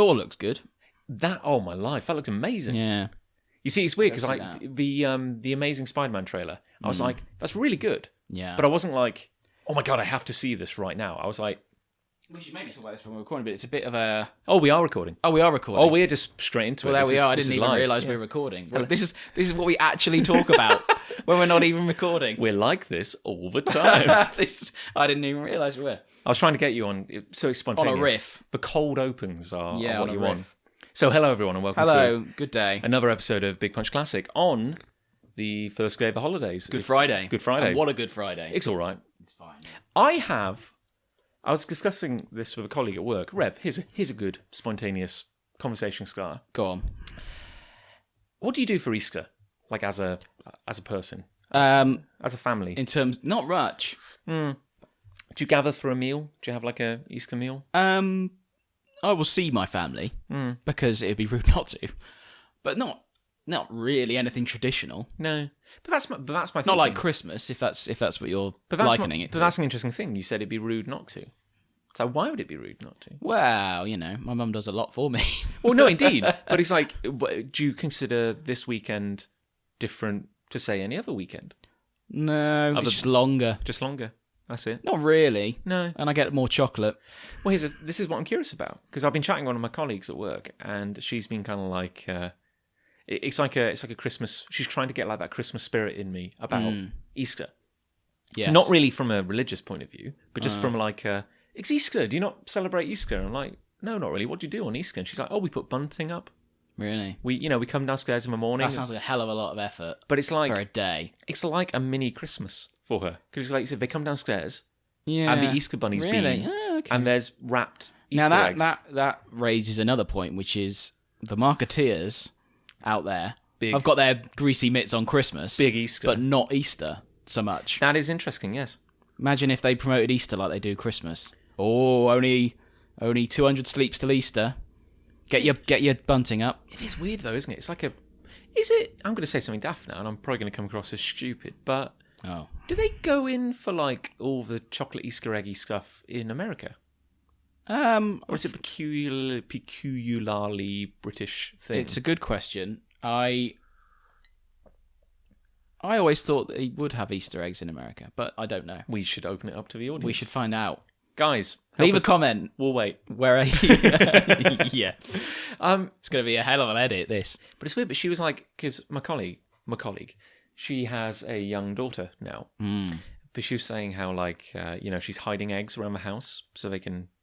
Thor looks good. Oh my life, that looks amazing. Yeah. You see, it's weird because Go see the Amazing Spider-Man trailer, I was like, that's really good. Yeah. But I wasn't like, oh my god, I have to see this right now. I was like, we should maybe talk about this when we're recording, but it's a bit of a... oh, we are recording. Oh, we are recording. Oh, we're just straight into it. Well, there This we is- are. I this didn't is even live. realise Yeah. we were recording. Well, this is what we actually talk about when we're not even recording. We're like this all the time. I didn't even realise we were. I was trying to get you on, so spontaneous. On a riff. The cold opens are Yeah, what on a you riff. want. So hello everyone and welcome Hello, to good day. another episode of Big Punch Classic on the first day of the holidays. Good Friday. Good Friday. And what a good Friday. It's all right. It's fine. I was discussing this with a colleague at work. Rev, here's a good spontaneous conversation starter. Go on. What do you do for Easter? Like as a person, as a family. In terms, not much. Do you gather for a meal? Do you have like a Easter meal? I will see my family because it'd be rude not to, but not really anything traditional. No, but that's my thinking. Not like Christmas, if that's what you're likening it to. But that's an interesting thing. You said it'd be rude not to. So why would it be rude not to? Well, my mum does a lot for me. Well, no, indeed. But it's like, do you consider this weekend different to say any other weekend? No, it's just longer. Just longer. That's it. Not really. No. And I get more chocolate. Well, this is what I'm curious about, because I've been chatting with one of my colleagues at work, and she's been kind of like, it's like a Christmas. She's trying to get like that Christmas spirit in me about Easter. Yes. Not really from a religious point of view, but just from like, it's Easter. Do you not celebrate Easter? And I'm like, no, not really. What do you do on Easter? And she's like, oh, we put bunting up. Really? We come downstairs in the morning. That sounds like a hell of a lot of effort. But it's like for a day. It's like a mini Christmas for her, because like you said, they come downstairs. Yeah. And the Easter bunny's really? been, Oh, okay. and there's wrapped Easter now eggs. that raises another point, which is the marketeers out there Big. have got their greasy mitts on Christmas, Big Easter. but not Easter so much. That is interesting, yes. Imagine if they promoted Easter like they do Christmas. Oh, only 200 sleeps till Easter. Get your bunting up. It is weird though, isn't it? It's like is it? I'm going to say something daft now, and I'm probably going to come across as stupid, but do they go in for like all the chocolate Easter eggy stuff in America? Or is it peculiarly British thing? It's a good question. I always thought that he would have Easter eggs in America, but I don't know. We should open it up to the audience. We should find out. Guys, leave a comment. We'll wait. Where are you? Yeah. It's going to be a hell of an edit, this. But it's weird, but she was like, because my colleague, she has a young daughter now. But she was saying how like, she's hiding eggs around the house so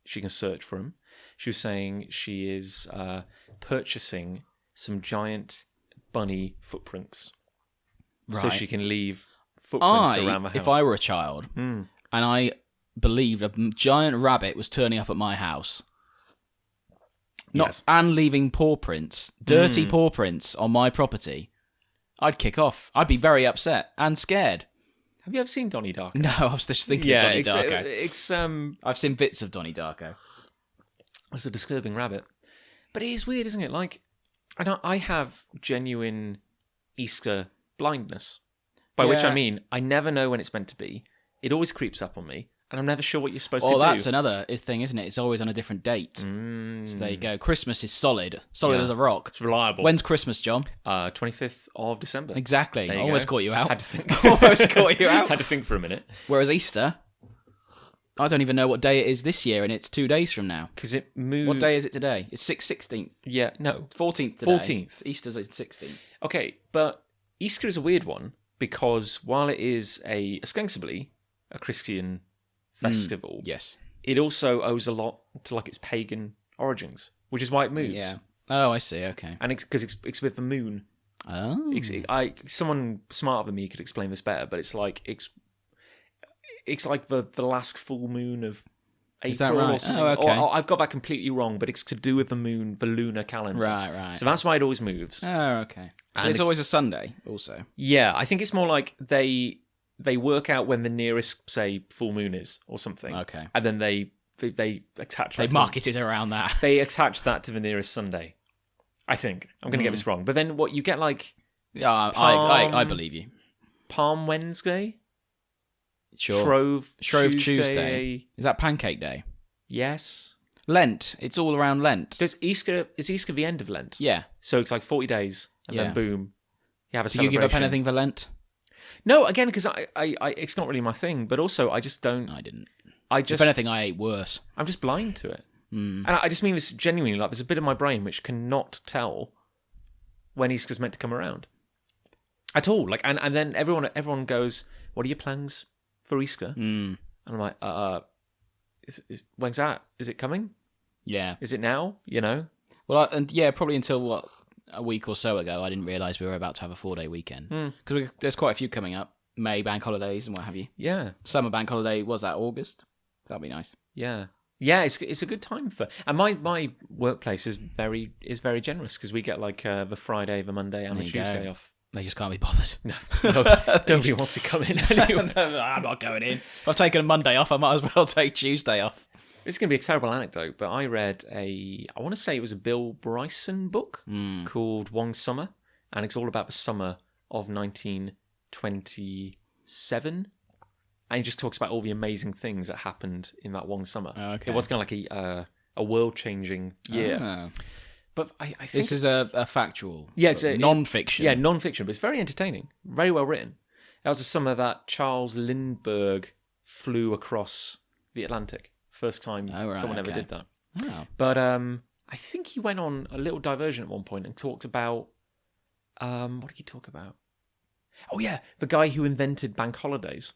she can search for them. She was saying she is purchasing some giant bunny footprints. Right. So she can leave footprints around the house. If I were a child and I believed a giant rabbit was turning up at my house, and leaving paw prints, dirty paw prints on my property, I'd kick off. I'd be very upset and scared. Have you ever seen Donnie Darko? No, I was just thinking of Donnie Darko. It's I've seen bits of Donnie Darko. It's a disturbing rabbit. But it is weird, isn't it? Like, I have genuine Easter blindness. By which I mean, I never know when it's meant to be. It always creeps up on me. And I'm never sure what you're supposed to do. Oh, that's another thing, isn't it? It's always on a different date. So there you go. Christmas is solid. Solid as a rock. It's reliable. When's Christmas, John? 25th of December. Exactly. I Almost caught you out. Had to think. Almost caught you out. Had to think for a minute. Whereas Easter, I don't even know what day it is this year, and it's 2 days from now. Because it moved... What day is it today? It's 16th. Yeah, no. 14th today. 14th. Easter's 16th. Okay, but Easter is a weird one, because while it is ostensibly a Christian festival, yes, it also owes a lot to like its pagan origins, which is why it moves. Yeah. Oh, I see. Okay. And because it's with the moon. Oh. Someone smarter than me could explain this better, but it's like the last full moon of April. Is that right? Or something. Oh, okay. Or I've got that completely wrong, but it's to do with the moon, the lunar calendar. Right. So that's why it always moves. Oh, okay. And it's always a Sunday, also. Yeah, I think it's more like they work out when the nearest, say, full moon is or something. Okay. And then they attach that. They market it around that. They attach that to the nearest Sunday. I think. I'm going to get this wrong. But then what you get like... Yeah, I believe you. Palm Wednesday? Sure. Shrove Tuesday. Is that Pancake Day? Yes. Lent. It's all around Lent. Is Easter the end of Lent? Yeah. So it's like 40 days, and then boom, you have a Do you celebration. give up anything for Lent? No, again, because I, it's not really my thing. But also, I just don't. I didn't. If If anything, I ate worse. I'm just blind to it, and I just mean this genuinely. Like, there's a bit of my brain which cannot tell when Easter's meant to come around at all. Like, and then everyone goes, "What are your plans for Easter?" And I'm like, when's that? Is it coming? Yeah. Is it now? You know? Well, probably until a week or so ago, I didn't realise we were about to have a 4-day weekend because there's quite a few coming up. May bank holidays and what have you. Yeah. Summer bank holiday, was that August? That'd be nice. Yeah. Yeah, it's a good time for, and my workplace is very generous because we get like the Friday, the Monday, and the Tuesday off. They just can't be bothered. No, nobody wants to come in anyway. No, I'm not going in. If I've taken a Monday off, I might as well take Tuesday off. It's going to be a terrible anecdote, but I read I want to say it was a Bill Bryson book called One Summer, and it's all about the summer of 1927. And he just talks about all the amazing things that happened in that one summer. Oh, okay. It was kind of like a world-changing year. Oh. But I think... This is a factual. Yeah, it's non-fiction. Yeah, non-fiction, but it's very entertaining. Very well written. That was the summer that Charles Lindbergh flew across the Atlantic. First time someone ever did that. Oh. But I think he went on a little diversion at one point and talked about... what did he talk about? Oh, yeah, the guy who invented bank holidays.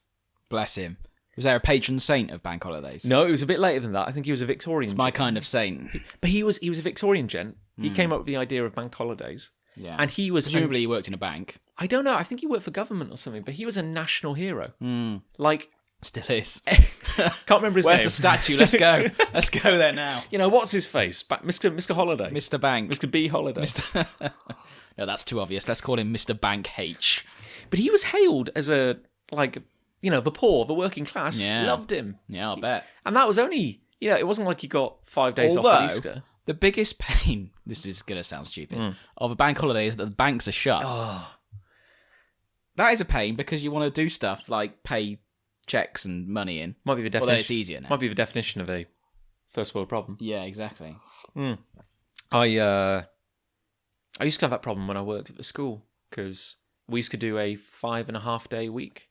Bless him. Was there a patron saint of bank holidays? No, it was a bit later than that. I think he was a Victorian. It's my kind of saint. But he was a Victorian gent. He came up with the idea of bank holidays. Yeah. And he was... Presumably he worked in a bank. I don't know. I think he worked for government or something, but he was a national hero. Like... Still is. Can't remember his name. Where's the statue? Let's go. Let's go there now. You know, what's his face? Mr. Holiday. Mr. Bank. Mr. B. Holiday. No, that's too obvious. Let's call him Mr. Bank H. But he was hailed as a, like... You know, the poor, the working class, loved him. Yeah, I'll bet. And that was only, you know, it wasn't like he got 5 days off at Easter. The biggest pain, this is going to sound stupid, of a bank holiday is that the banks are shut. Oh. That is a pain because you want to do stuff like pay checks and money in. Might be the definition. Although it's easier now. Might be the definition of a first world problem. Yeah, exactly. I used to have that problem when I worked at the school because we used to do a 5.5 day week.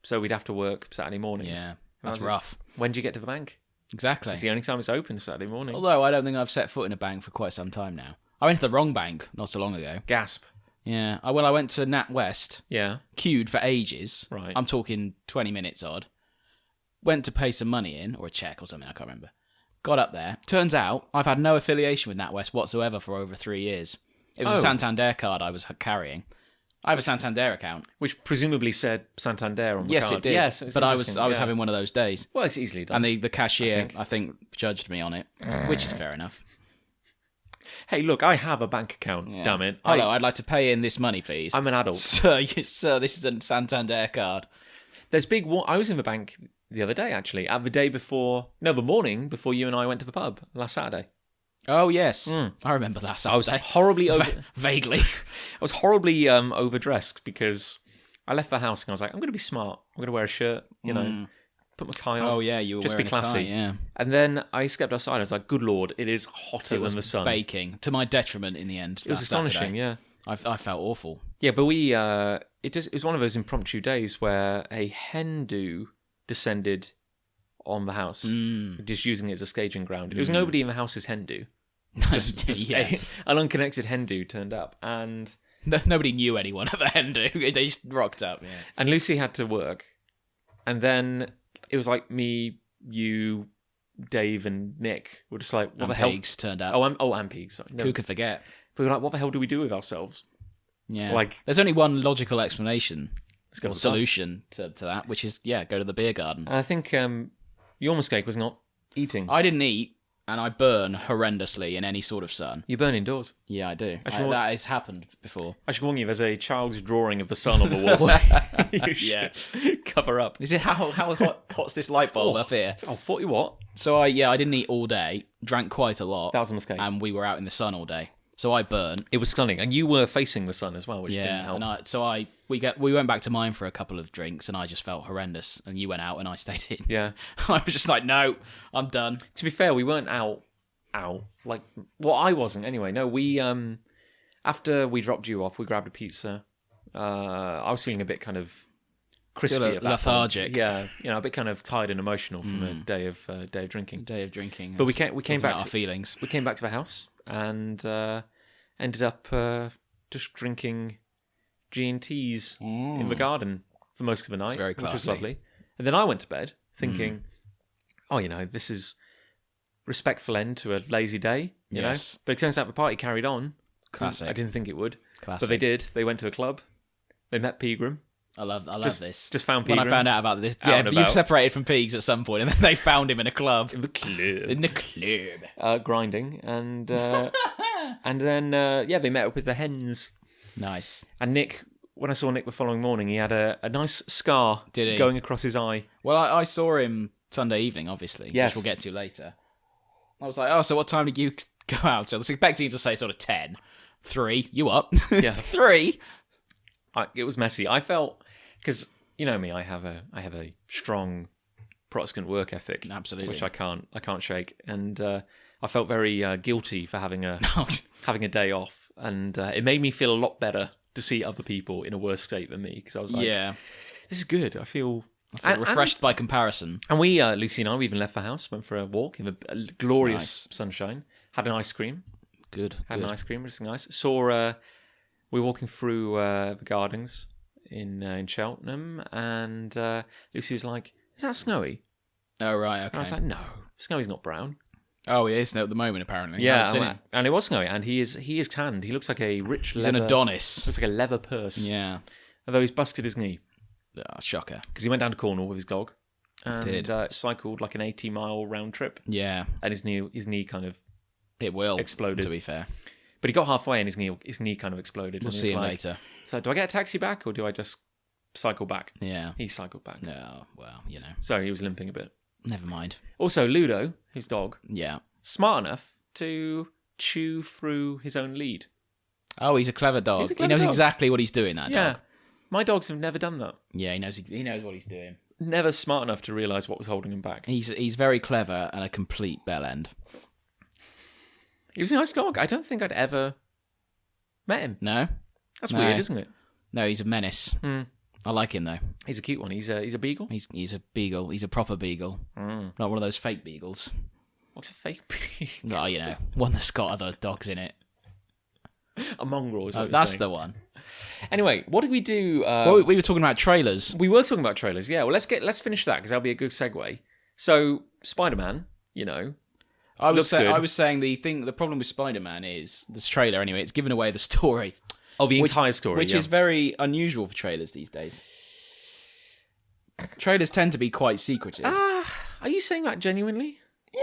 So we'd have to work Saturday mornings. Yeah, that's rough. When do you get to the bank? Exactly. It's the only time it's open, Saturday morning. Although I don't think I've set foot in a bank for quite some time now. I went to the wrong bank not so long ago. Gasp. Yeah. I went to NatWest. Yeah. Queued for ages. Right. I'm talking 20 minutes odd. Went to pay some money in, or a check or something, I can't remember. Got up there. Turns out I've had no affiliation with NatWest whatsoever for over 3 years. It was a Santander card I was carrying. I have a Santander account. Which presumably said Santander on the yes, card. It did. Yes, but I was having one of those days. Well, it's easily done. And the cashier, I think, judged me on it, which is fair enough. Hey, look, I have a bank account, damn it. Hello, I'd like to pay in this money, please. I'm an adult. Sir, this is a Santander card. There's big... I was in the bank the other day, actually, the morning before you and I went to the pub last Saturday. Oh, yes. I remember that Saturday. I was horribly... Vaguely. I was horribly overdressed because I left the house and I was like, I'm going to be smart. I'm going to wear a shirt, you know, put my tie on. Oh, yeah, you were just wearing be classy. a tie, yeah. And then I stepped outside. I was like, good Lord, it is hotter than the sun. Baking, to my detriment in the end. It was astonishing, yeah. I felt awful. Yeah, but it was one of those impromptu days where a hen do descended on the house, just using it as a staging ground. It was nobody in the house's hen do. Just an unconnected hen do turned up, and nobody knew anyone at the hen do. They just rocked up. Yeah. And Lucy had to work, and then it was like me, you, Dave, and Nick were just like, "What the hell?" Pigs turned up. And Pigs. Sorry. Who could forget? But we were like, "What the hell do we do with ourselves?" Yeah, like there's only one logical explanation or solution to that, which is go to the beer garden. And I think your mistake was not eating. I didn't eat. And I burn horrendously in any sort of sun. You burn indoors? Yeah, I do. That has happened before. I should warn you, there's a child's drawing of the sun on the wall. You should cover up. Is it how hot's this light bulb up here? Oh, 40 watt. So I didn't eat all day, drank quite a lot. That was a mistake. And we were out in the sun all day. So I burnt. It was stunning, and you were facing the sun as well, which didn't Yeah, help. and we went back to mine for a couple of drinks, and I just felt horrendous. And you went out, and I stayed in. Yeah. I was just like, no, I'm done. To be fair, we weren't out. Like, well, I wasn't anyway. No, we after we dropped you off, we grabbed a pizza. I was feeling a bit kind of crispy, Feel at that lethargic. point. Yeah, a bit kind of tired and emotional from a day of drinking. Day of drinking. But we came back our to feelings. We came back to the house and ended up just drinking G&Ts in the garden for most of the night, very which was classy. lovely. And then I went to bed thinking, oh, this is respectful end to a lazy day, you know. But it turns out the party carried on. Classic. I didn't think it would, Classic. but they did. They went to a club. They met Pegram. I love this. Just found When Pegram. I found out about this, and you about. separated from Pigs at some point, and then they found him in a club. In the club. In the club. Grinding. And and then, they met up with the hens. Nice. And Nick, when I saw Nick the following morning, he had a nice scar Did he? going across his eye. Well, I saw him Sunday evening, obviously, Yes. which we'll get to later. I was like, oh, so what time did you go out? So I was expecting him to say sort of 10. 3. You up? Yeah. 3. It was messy. I felt, because you know me, I have a strong Protestant work ethic, Absolutely. which I can't shake, and I felt very guilty for having a day off, and it made me feel a lot better to see other people in a worse state than me, because I was like, Yeah. this is good. I feel Refreshed by comparison. And we, Lucy and I, we even left the house, went for a walk in the glorious sunshine, had an ice cream. Good. Had an ice cream, which is nice. Saw we were walking through the gardens in Cheltenham, and Lucy was like, "Is that snowy?" Oh, right, okay. And I was like, "No, snowy's not brown." Oh, he is now at the moment, apparently. Yeah, I've seen it. and it was snowy, and he is tanned. He looks like a rich. He's leather, an Adonis. Looks like a leather purse. Yeah. Although he's busted his knee Shocker. because he went down to Cornwall with his dog and Did. cycled like an 80-mile round trip, Yeah. and his knee kind of It will. exploded. To be fair. But he got halfway and his knee kind of exploded. We'll and he see was him like, later. So do I get a taxi back or do I just cycle back? Yeah. He cycled back. No, well, So he was limping a bit. never mind. Also, Ludo, his dog, Yeah. smart enough to chew through his own lead. Oh, he's a clever dog. He's a He clever knows dog. exactly what he's doing, that Yeah. dog. My dogs have never done that. Yeah, he knows what he's doing. Never smart enough to realise what was holding him back. He's very clever and a complete bell end. He was a nice dog. I don't think I'd ever met him. No? That's No. weird, isn't it? No, he's a menace. I like him, though. He's a cute one. He's a beagle. He's a beagle. He's a proper beagle. Not one of those fake beagles. What's a fake beagle? Oh, one that's got other dogs in it. A mongrel is what you're That's saying. the one. Anyway, what did we do? Well, we were talking about trailers. We were talking about trailers, yeah. Well, let's finish that because that'll be a good segue. So, Spider-Man, I looks good. was saying the problem with Spider-Man is this trailer. Anyway, it's given away the story, the entire story, which is very unusual for trailers these days. Trailers tend to be quite secretive. Are you saying that genuinely?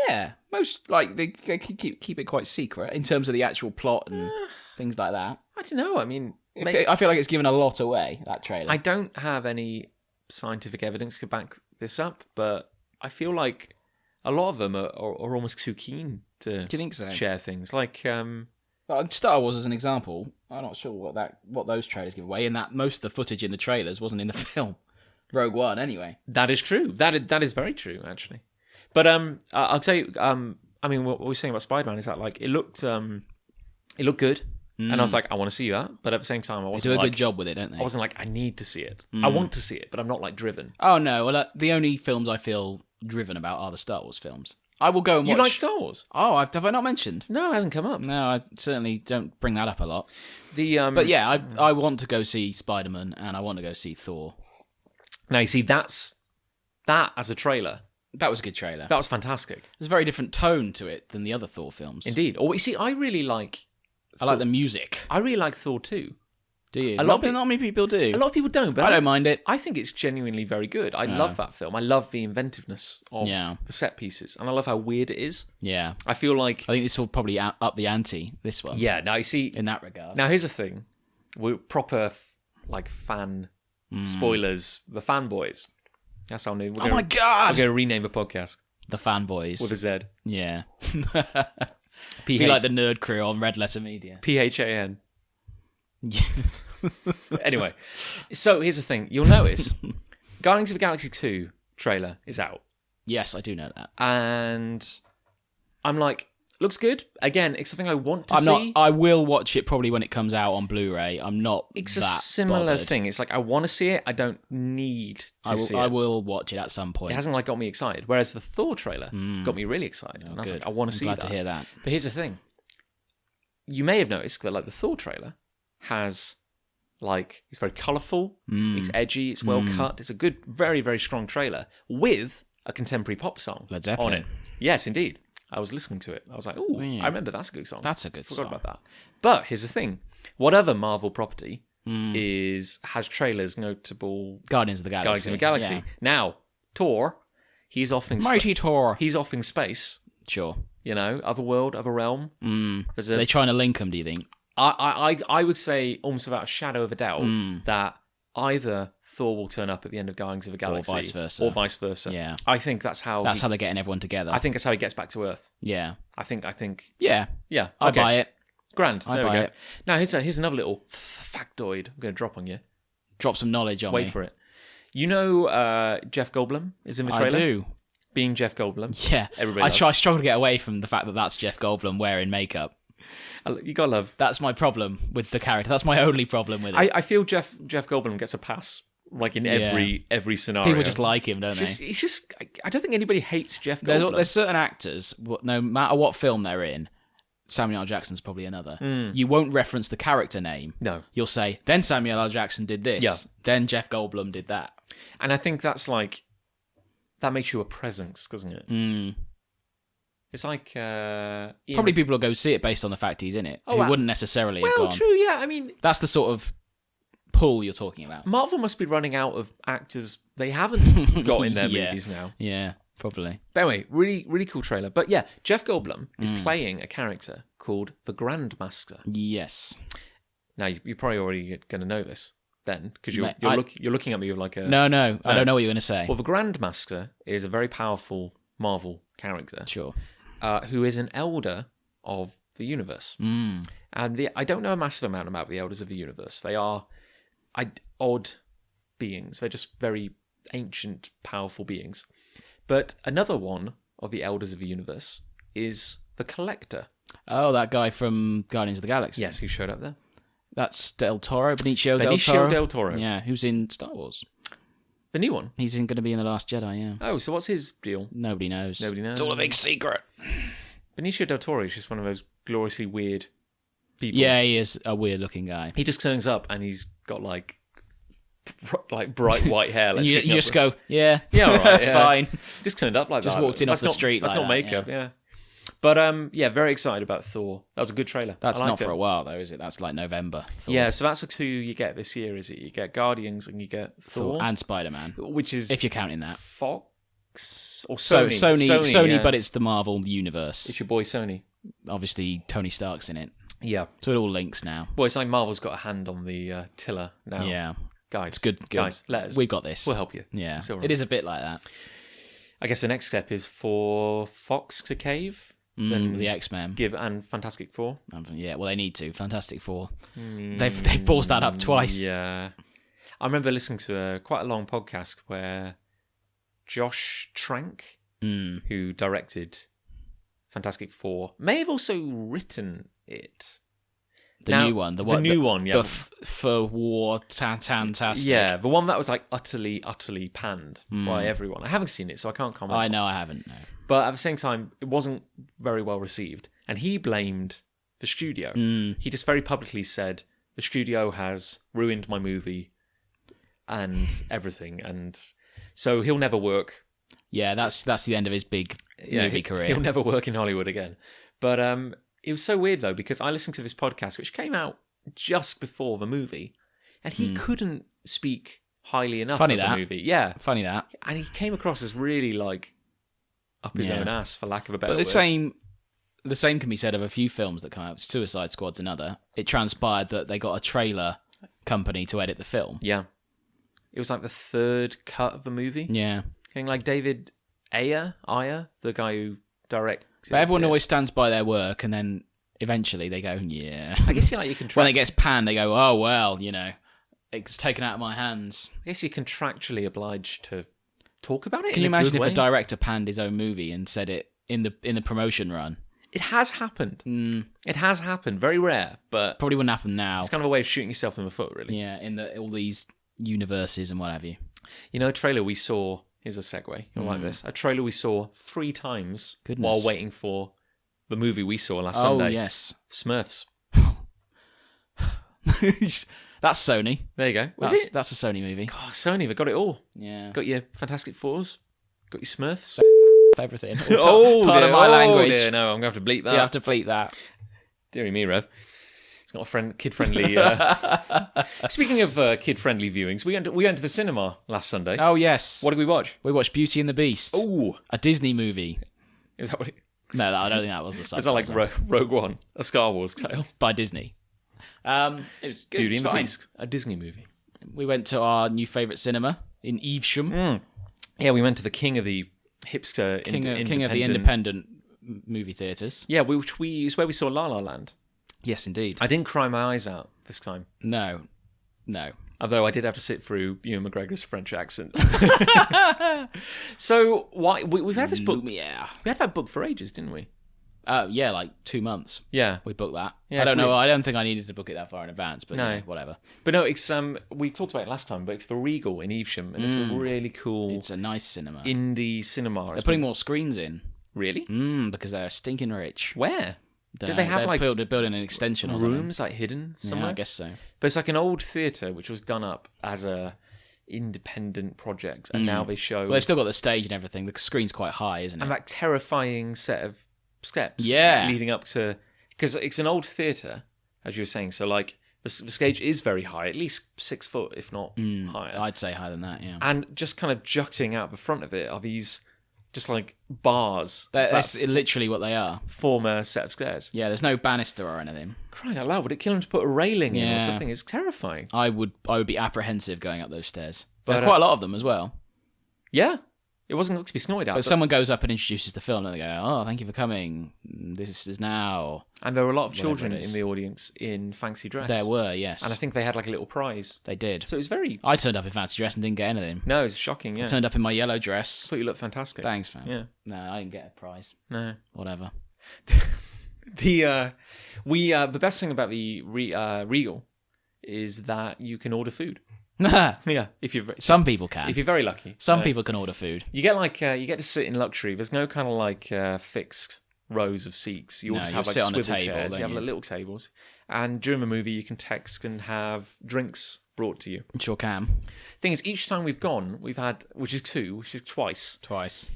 Yeah, most they keep it quite secret in terms of the actual plot and things like that. I don't know. I mean, I feel like it's given a lot away, that trailer. I don't have any scientific evidence to back this up, but I feel like a lot of them are almost too keen to Do you think so? share things. Like, Well, Star Wars as an example, I'm not sure what those trailers give away, in that most of the footage in the trailers wasn't in the film. Rogue One, anyway. that is true. That is very true, actually. But I'll tell you. I mean, what we were saying about Spider-Man is that like it looked good, and I was like, I want to see that. But at the same time, I They wasn't do a like, good job with it, don't they? I wasn't like, I need to see it. I want to see it, but I'm not like driven. Oh, no. Well, the only films I feel driven about are the Star Wars films. I will go and watch... You like Star Wars? Oh, have I not mentioned? No, it hasn't come up. No, I certainly don't bring that up a lot. But yeah, I want to go see Spider-Man and I want to go see Thor. Now you see, that as a trailer, That was a good trailer. that was fantastic. There's a very different tone to it than the other Thor films. Indeed. Or you see, I really like the music. Thor 2. Do you? A lot Not of people- many people do. A lot of people don't, but I don't mind it. I think it's genuinely very good. I love that film. I love the inventiveness of the set pieces, and I love how weird it is. Yeah. I feel like I think this will probably up the ante, this one. yeah. Now you see, In that regard. now here's the thing: we're proper like fan spoilers. The fanboys. That's our new. Oh my God! We're going to rename the podcast The fanboys. with a Z. Yeah. Be like the Nerd Crew on Red Letter Media. PHAN. Anyway, so here's the thing. You'll notice Guardians of the Galaxy 2 trailer is out. Yes, I do know that. And I'm like, looks good. Again, it's something I want to see. I will watch it probably when it comes out on Blu-ray. I'm not It's that a similar bothered. thing. It's like, I want to see it. I don't need to see it. I will watch it at some point. It hasn't like got me excited. Whereas the Thor trailer got me really excited. And I was like, I want to see that. Glad to hear that. But here's the thing. You may have noticed that like the Thor trailer has like, it's very colourful, it's edgy, it's well cut. It's a good, very, very strong trailer with a contemporary pop song Led Zeppelin. on it. Yes, indeed. I was listening to it. I was like, oh, yeah. I remember that's a good song. That's a good Forgot song. about that. But here's the thing. What other Marvel property has trailers notable Guardians of the Galaxy. Guardians of the Galaxy? Yeah. Now, Thor, he's off in Mighty Thor. He's off in space. Sure. You know, other world, other realm. There's Are they trying to link them, do you think? I would say almost without a shadow of a doubt that either Thor will turn up at the end of Guardians of the Galaxy, Or vice versa. Yeah, Yeah. I think that's how They're getting everyone together. I think that's how he gets back to Earth. Yeah. I think. Yeah. Yeah, I okay. buy it. Grand. I There we buy go. it. Now here's another little factoid I'm going to drop on you. Drop some knowledge on me. Wait for it. You know, Jeff Goldblum is in the trailer. I do. Being Jeff Goldblum. Yeah. Everybody I loves. struggle to get away from the fact that that's Jeff Goldblum wearing makeup. You gotta love. That's my problem with the character. That's my only problem with it. I feel Jeff Goldblum gets a pass like in every scenario. People just like him, don't they? It's just I don't think anybody hates Jeff Goldblum. There's certain actors, no matter what film they're in, Samuel L. Jackson's probably another. You won't reference the character name. No. You'll say, then Samuel L. Jackson did this. Yeah. Then Jeff Goldblum did that. And I think that's like, that makes you a presence, doesn't it? It's like... Probably people will go see it based on the fact he's in it. Oh, who wouldn't necessarily have well, gone. true, yeah. I mean, That's the sort of pull you're talking about. Marvel must be running out of actors they haven't got in their movies now. Yeah, probably. But anyway, really, really cool trailer. But yeah, Jeff Goldblum is playing a character called the Grandmaster. Yes. Now, you're probably already going to know this then, because you're Mate, looking at me with like a... No, I don't know what you're going to say. Well, the Grandmaster is a very powerful Marvel character. Sure. Who is an elder of the universe. And I don't know a massive amount about the elders of the universe. They are odd beings. They're just very ancient, powerful beings. But another one of the elders of the universe is the Collector. Oh, that guy from Guardians of the Galaxy. Yes, who showed up there? That's Benicio del Toro. Yeah, who's in Star Wars. The new one. He's going to be in The Last Jedi, yeah. Oh, so what's his deal? Nobody knows. Nobody knows. It's all a big secret. Benicio del Toro is just one of those gloriously weird people. Yeah, he is a weird-looking guy. He just turns up and he's got like bright white hair. And you just go, yeah, all right, yeah. fine. Just turned up like Just that. walked in off the street That's like not that, makeup, yeah. But yeah, very excited about Thor. That was a good trailer. That's I not liked for it. a while, though, is it? That's like November. Thor. Yeah, so that's the two you get this year, is it? You get Guardians and you get Thor. And Spider-Man, which is if you're counting that. Fox or So Sony. Sony, yeah. but it's the Marvel universe. It's your boy Sony. Obviously, Tony Stark's in it. Yeah. So it all links now. Well, it's like Marvel's got a hand on the tiller now. Yeah. Guys. It's good. Guys, let us. We've got this. We'll help you. Yeah. It's all right. It is a bit like that. I guess the next step is for Fox to cave. The X-Men. And Fantastic Four. Yeah, well, they need to. Fantastic Four. They've ballsed that up twice. Yeah. I remember listening to quite a long podcast where Josh Trank, who directed Fantastic Four, may have also written it. The new one. The new one, yeah. For War Fantastic. Yeah, the one that was like utterly panned by everyone. I haven't seen it, so I can't comment. I know I haven't, no. But at the same time, it wasn't very well received. And he blamed the studio. He just very publicly said, the studio has ruined my movie and everything. And so he'll never work. Yeah, that's the end of his big movie career. He'll never work in Hollywood again. But it was so weird, though, because I listened to this podcast, which came out just before the movie, and he couldn't speak highly enough of the movie. Yeah. Funny that. And he came across as really, like, up his own ass, for lack of a better word. But the same can be said of a few films that come out. Suicide Squad's another. It transpired that they got a trailer company to edit the film. Yeah. It was like the third cut of the movie. Yeah. I think like David Ayer, the guy who direct. But everyone always stands by their work, and then eventually they go, yeah. I guess you can. When it gets panned, they go, oh well, it's taken out of my hands. I guess you're contractually obliged to talk about it. Can you imagine if a director panned his own movie and said it in the promotion run? It has happened. It has happened. Very rare, but probably wouldn't happen now. It's kind of a way of shooting yourself in the foot, really. Yeah, in all these universes and what have you. A trailer we saw. Here's a segue. You'll like this. A trailer we saw 3 times while waiting for the movie we saw last Sunday. Oh, yes. Smurfs. That's Sony. There you go. That's a Sony movie. God, Sony, they got it all. Yeah. Got your Fantastic Fours. Got your Smurfs. Everything. Part of my language. Dear. No, I'm going to have to bleep that. You have to bleep that. Deary me, Rev. It's not a kid-friendly... Speaking of kid-friendly viewings, we went to the cinema last Sunday. Oh, yes. What did we watch? We watched Beauty and the Beast. Oh. A Disney movie. Is that what it... No, I don't think that was the subtitle. Is that like Rogue One? A Star Wars tale? By Disney. It was good. Beauty and the Beast. A Disney movie. We went to our new favourite cinema in Evesham. Yeah, we went to the king of the hipster... King of the independent movie theatres. Yeah, which is where we saw La La Land. Yes, indeed. I didn't cry my eyes out this time. No. Although I did have to sit through Ewan McGregor's French accent. So we've had this book. Yeah. We had that book for ages, didn't we? Yeah, like 2 months. Yeah, we booked that. Yeah, I don't know. I don't think I needed to book it that far in advance, but no, whatever. But no, it's we talked about it last time, but it's the Regal in Evesham, and it's a really cool. It's a nice cinema. Indie cinema. They're putting more screens in. Really? Because they're stinking rich. Where? Did they have they're building an extension or rooms like hidden somewhere? Yeah, I guess so. But it's like an old theatre which was done up as a independent project, and now they show. Well, they've still got the stage and everything. The screen's quite high, isn't it? And that terrifying set of steps. Yeah. Leading up to, because it's an old theatre, as you were saying. So like the stage is very high, at least 6 foot, if not higher. I'd say higher than that. Yeah. And just kind of jutting out the front of it are these. Just like bars. That's literally what they are. Form a set of stairs. Yeah, there's no banister or anything. Crying out loud, would it kill him to put a railing in or something? It's terrifying. I would be apprehensive going up those stairs. But there are quite a lot of them as well. Yeah. It wasn't to be snorted at. But someone goes up and introduces the film and they go, oh, thank you for coming. This is now. And there were a lot of children in the audience in fancy dress. There were, yes. And I think they had like a little prize. They did. So it was very... I turned up in fancy dress and didn't get anything. No, it was shocking, yeah. I turned up in my yellow dress. I thought you looked fantastic. Thanks, fam. Yeah. No, I didn't get a prize. No. Whatever. The best thing about the Regal is that you can order food. Yeah, some people can. If you're very lucky, some people can order food. You get you get to sit in luxury. There's no kind of like fixed rows of seats. You all just have like swivel chairs. You have like little tables, and during the movie you can text and have drinks brought to you. Sure can. Thing is, each time we've gone, we've had which is twice.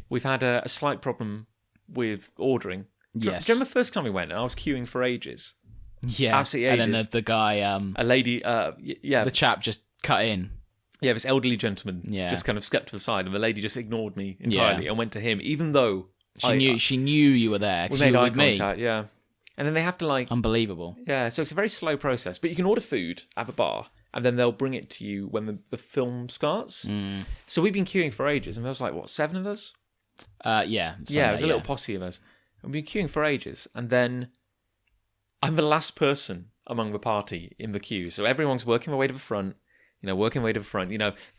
We've had a slight problem with ordering. Yes. Do you remember the first time we went? I was queuing for ages. Yeah, absolutely ages. And then the guy, a lady, the chap just cut in. Yeah, this elderly gentleman just kind of stepped to the side, and the lady just ignored me entirely and went to him, even though she knew you were there. We made eye contact, yeah. And then they have to unbelievable. Yeah, so it's a very slow process, but you can order food at the bar, and then they'll bring it to you when the film starts. So we've been queuing for ages, and there was like 7 of us. Yeah, it was a little posse of us, and we've been queuing for ages, and then I'm the last person among the party in the queue, so everyone's working their way to the front.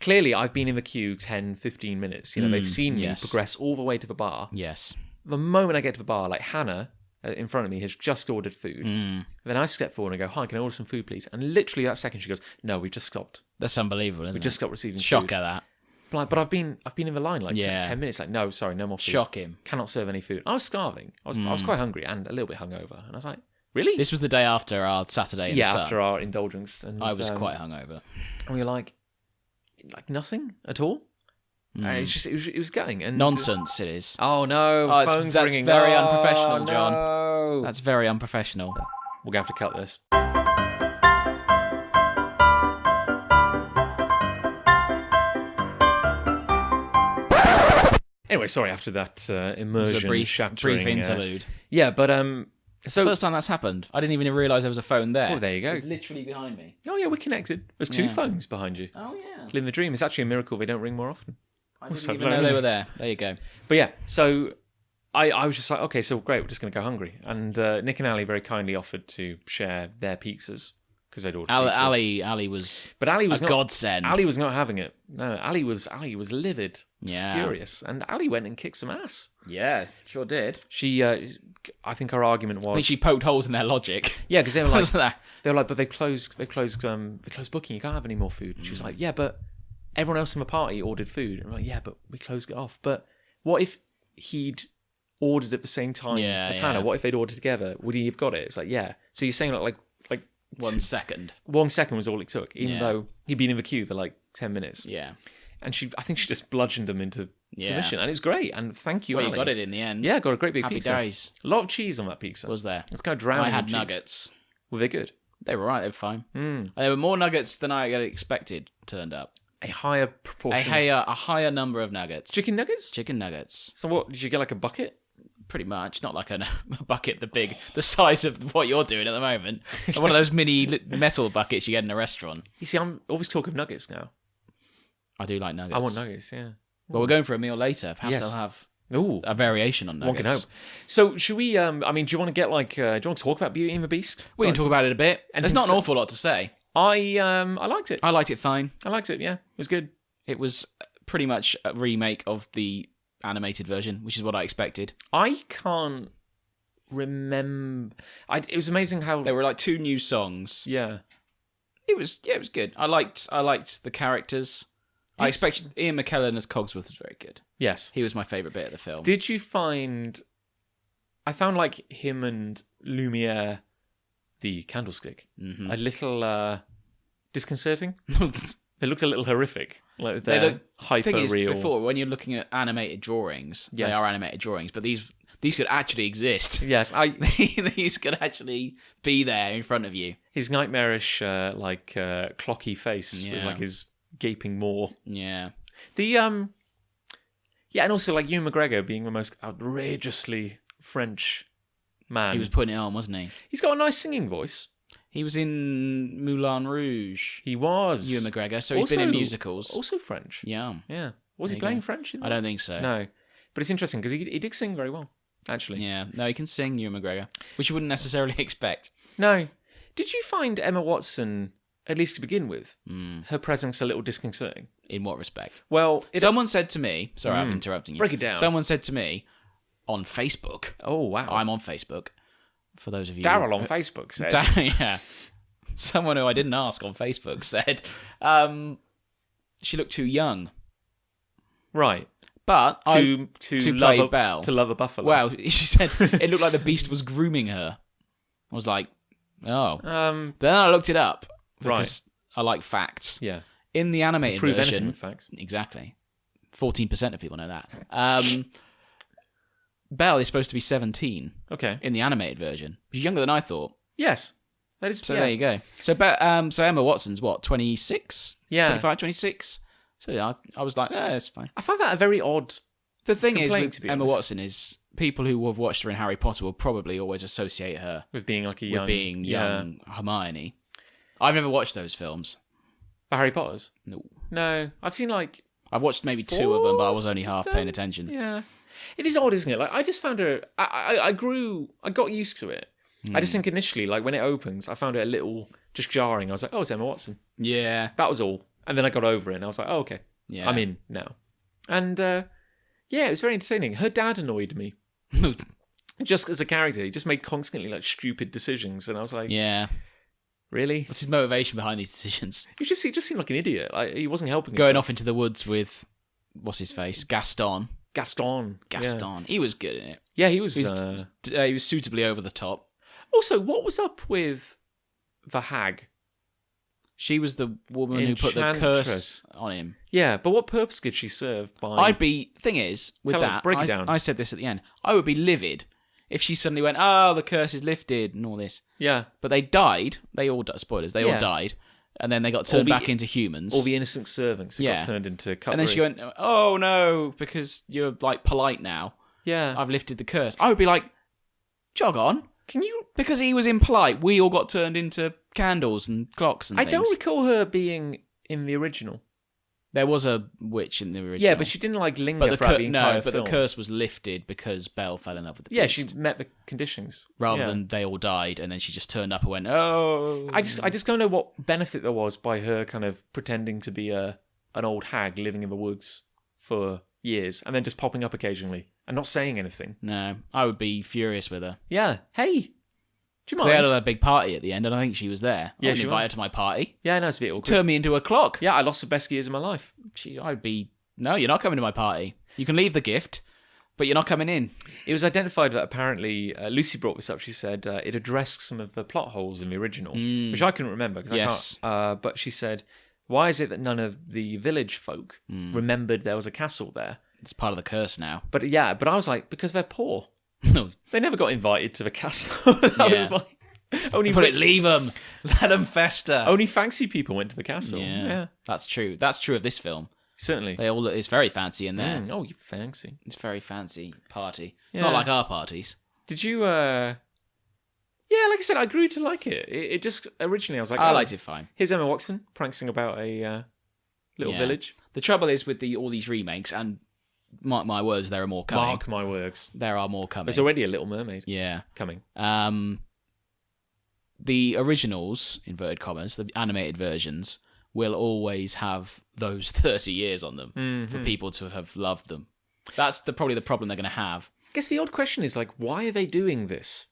Clearly I've been in the queue 10, 15 minutes. They've seen me progress all the way to the bar. Yes. The moment I get to the bar, like Hannah in front of me has just ordered food. Then I step forward and I go, hi, can I order some food, please? And literally that second she goes, no, we've just stopped. That's unbunbelievable, isn't it? We just stopped receiving Shock food. at that. But I've been in the line 10 minutes. Like, no, sorry, no more food. Shock him. Cannot serve any food. I was starving. I was quite hungry and a little bit hungover. And I was like, really? This was the day after our Saturday in the sun. After our indulgence. And I was quite hungover. And we were like nothing at all. It was going and nonsense. It is. Oh no! Phone's that's ringing. Very unprofessional, John. No. That's very unprofessional. We're gonna have to cut this. Anyway, sorry. After that immersion, brief interlude. Yeah, but So the first time that's happened. I didn't even realise there was a phone there. Oh, there you go. It's literally behind me. Oh yeah, we're connected. There's 2 phones behind you. Oh yeah. Living the dream. It's actually a miracle they don't ring more often. I didn't even know they were there. There you go. But yeah, so I was just like, okay, so great, we're just going to go hungry. And Nick and Ali very kindly offered to share their pizzas because they'd ordered pizzas. Ali was, but Ali was a not, godsend. Ali was not having it. No, Ali was livid. Yeah. Furious. And Ali went and kicked some ass. Yeah, sure did. She, I think her argument was, I think she poked holes in their logic. yeah, because they were like, that? but they closed booking. You can't have any more food. And she was like, yeah, but everyone else in the party ordered food. And I'm like, yeah, but we closed it off. But what if he'd ordered at the same time as Hannah? What if they'd ordered together? Would he have got it? It's like, yeah. So you're saying like 1 second. 1 second was all it took, even though he'd been in the queue for like 10 minutes. Yeah. And I think she just bludgeoned him into submission, and it was great. And thank you, Well, Ali. you got it in the end. Yeah, got a great big Happy pizza. days. A lot of cheese on that pizza. Was there? It's kind of drowning. I had in cheese. nuggets. Were they good? They were right. They were fine. There were more nuggets than I had expected turned up. A higher proportion. A higher number of nuggets. Chicken nuggets? Chicken nuggets. So what, did you get like a bucket? Pretty much. Not like a bucket the size of what you're doing at the moment. One of those mini metal buckets you get in a restaurant. You see, I'm always talking of nuggets now. I do like nuggets. I want nuggets, yeah. Well, we're going for a meal later. Perhaps they'll have a variation on nuggets. One can hope. So, should we, do you want to get like, do you want to talk about Beauty and the Beast? We can talk about it a bit. And there's not an awful lot to say. I liked it. I liked it fine. I liked it, yeah. It was good. It was pretty much a remake of the animated version, which is what I expected. I can't remember. It was amazing how there were like 2 new songs. Yeah. It was good. I liked the characters. I expected Ian McKellen as Cogsworth was very good. Yes. He was my favourite bit of the film. Did you find... I found like him and Lumiere, the candlestick, a little disconcerting. It looks a little horrific. Like they're hyper real. Before, when you're looking at animated drawings, they are animated drawings, but these could actually exist. Yes, these could actually be there in front of you. His nightmarish, clocky face with like his gaping maw. Yeah. And also like Ewan McGregor being the most outrageously French man. He was putting it on, wasn't he? He's got a nice singing voice. He was in Moulin Rouge. He was. Ewan McGregor, so he's been in musicals. Also French. Yeah. Yeah. Was he playing French in that? I don't think so. No. But it's interesting because he did sing very well, actually. Yeah. No, he can sing, Ewan McGregor, which you wouldn't necessarily expect. No. Did you find Emma Watson, at least to begin with, her presence a little disconcerting? In what respect? Well, someone said to me... Sorry, I'm interrupting you. Break it down. Someone said to me on Facebook... Oh, wow. I'm on Facebook. For those of you... Daryl on Facebook said... Yeah. Someone who I didn't ask on Facebook said she looked too young. Right. But to play Belle. To love a buffalo. Well, she said it looked like the Beast was grooming her. I was like, oh. But then I looked it up because I like facts. Yeah. In the animated Prove version, anything with facts. Exactly. 14% of people know that. Belle is supposed to be 17. Okay. In the animated version, she's younger than I thought. Yes. That is. So there you go. So Emma Watson's what, 26? Yeah. 25, 26? So yeah, I was like, it's fine. I find that a very odd. The thing is complaint, with to be Emma honest. Watson is people who have watched her in Harry Potter will probably always associate her With being like a young. with being young Hermione. I've never watched those films. For Harry Potter's? No. I've seen like. I've watched maybe 2 of them, but I was only half paying attention. Yeah. It is odd, isn't it? Like I just found her. I got used to it. I just think initially, like when it opens, I found it a little just jarring. I was like, oh, it's Emma Watson. Yeah. That was all. And then I got over it and I was like, oh, okay. Yeah. I'm in now. And it was very entertaining. Her dad annoyed me. Just as a character. He just made constantly like stupid decisions. And I was like, Yeah. Really? What's his motivation behind these decisions? He just seemed like an idiot. Like he wasn't helping Going himself. off into the woods with, what's his face? Gaston. Gaston. Yeah. He was good in it. Yeah, he was. He was suitably over the top. Also, what was up with the hag? She was the woman who put the curse on him. Yeah, but what purpose did she serve by... Thing is, with break it down. I said this at the end, I would be livid if she suddenly went, oh, the curse is lifted and all this. Yeah. But they died. They all died. Spoilers. They all died. And then they got turned back into humans. All the innocent servants who got turned into cutlery. And then she went, oh, no, because you're, like, polite now. Yeah. I've lifted the curse. I would be like, jog on. Can you... Because he was impolite, we all got turned into candles and clocks and things. I don't recall her being in the original. There was a witch in the original. Yeah, but she didn't like linger throughout the entire film. The curse was lifted because Belle fell in love with the Yeah, beast. she met the conditions. Rather than they all died and then she just turned up and went, oh. I just don't know what benefit there was by her kind of pretending to be an old hag living in the woods for years and then just popping up occasionally and not saying anything. No, I would be furious with her. Yeah. Hey, do you mind? They had a big party at the end and I think she was there. Yeah, I wasn't she invited to my party. Yeah, no, it's a bit awkward. Turned me into a clock. Yeah, I lost the best years of my life. No, you're not coming to my party. You can leave the gift, but you're not coming in. It was identified that apparently, Lucy brought this up, she said it addressed some of the plot holes in the original, which I couldn't remember. Yes. I can't, but she said, why is it that none of the village folk remembered there was a castle there? It's part of the curse now. But I was like, because they're poor. No. They never got invited to the castle. That was Leave them. Let them fester. Only fancy people went to the castle. Yeah. That's true. That's true of this film. Certainly. It's very fancy in there. Oh, you fancy. It's very fancy party. It's Yeah. not like our parties. Did you, yeah, like I said, I grew to like it. It just, originally I was like, I liked it fine. Here's Emma Watson prancing about a little village. The trouble is with all these remakes, and mark my words, there are more coming. Mark my words. There are more coming. There's already a Little Mermaid Yeah. coming. The originals, inverted commas, the animated versions, will always have those 30 years on them for people to have loved them. That's probably the problem they're going to have. I guess the odd question is, like, why are they doing this?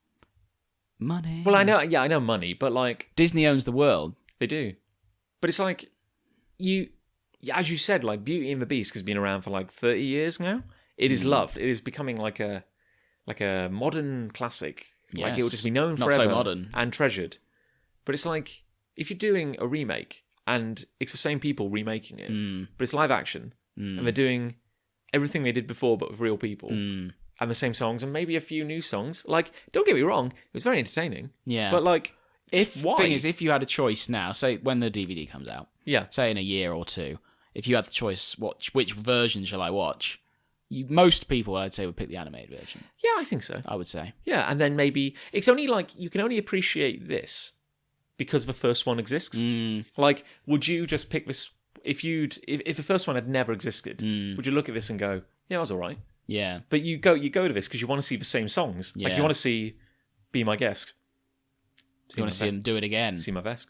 Money. Well, I know money, but, like... Disney owns the world. They do. But it's like, as you said, like, Beauty and the Beast has been around for, like, 30 years now. It is loved. It is becoming like a modern classic. Yes. Like, it will just be known Not forever so modern. and treasured. But it's like, if you're doing a remake, and it's the same people remaking it, but it's live action, and they're doing everything they did before but with real people, and the same songs, and maybe a few new songs. Like, don't get me wrong, it was very entertaining. Yeah. But, like, why? Thing is, if you had a choice now, say when the DVD comes out, say in a year or two, if you had the choice, which version shall I watch? Most people, I'd say, would pick the animated version. Yeah, I think so. I would say. Yeah, and then maybe it's only like you can only appreciate because the first one exists. Like, would you just pick this if the first one had never existed? Would you look at this and go, "Yeah, it was all right"? Yeah. But you go to this because you want to see the same songs. Yeah. Like you want to see "Be My Guest." You want to see him do it again? See my vest.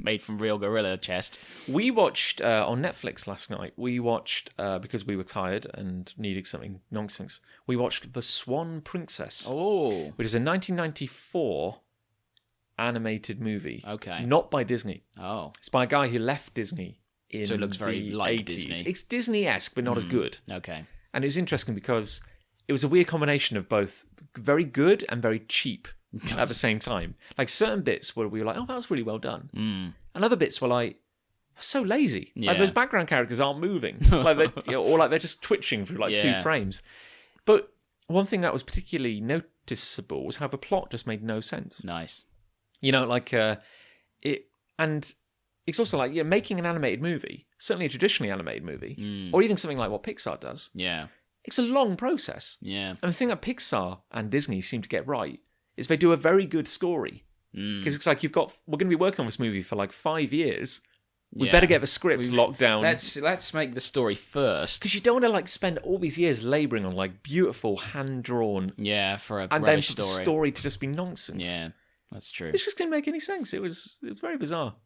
Made from real gorilla chest. We watched on Netflix last night. We watched because we were tired and needed something nonsense. We watched The Swan Princess. Oh, which is a 1994 animated movie. Okay. Not by Disney. Oh. It's by a guy who left Disney in So it looks very the like 80s. Disney. It's Disney-esque, but not as good. Okay. And it was interesting because it was a weird combination of both very good and very cheap at the same time. Like certain bits where we were like, oh, that was really well done. And other bits were like, that's so lazy. Yeah. Like those background characters aren't moving. Like or like they're just twitching through like 2 frames. But one thing that was particularly noticeable was how the plot just made no sense. Nice. You know, like it, and it's also like making an animated movie, certainly a traditionally animated movie, or even something like what Pixar does. Yeah. It's a long process. Yeah. And the thing that Pixar and Disney seem to get right is they do a very good story. Because it's like we're going to be working on this movie for like 5 years. We better get the script locked down. Let's make the story first. Because you don't want to like spend all these years labouring on like beautiful hand drawn. Yeah, for a and then for the story to just be nonsense. Yeah, that's true. It just didn't make any sense. It was very bizarre.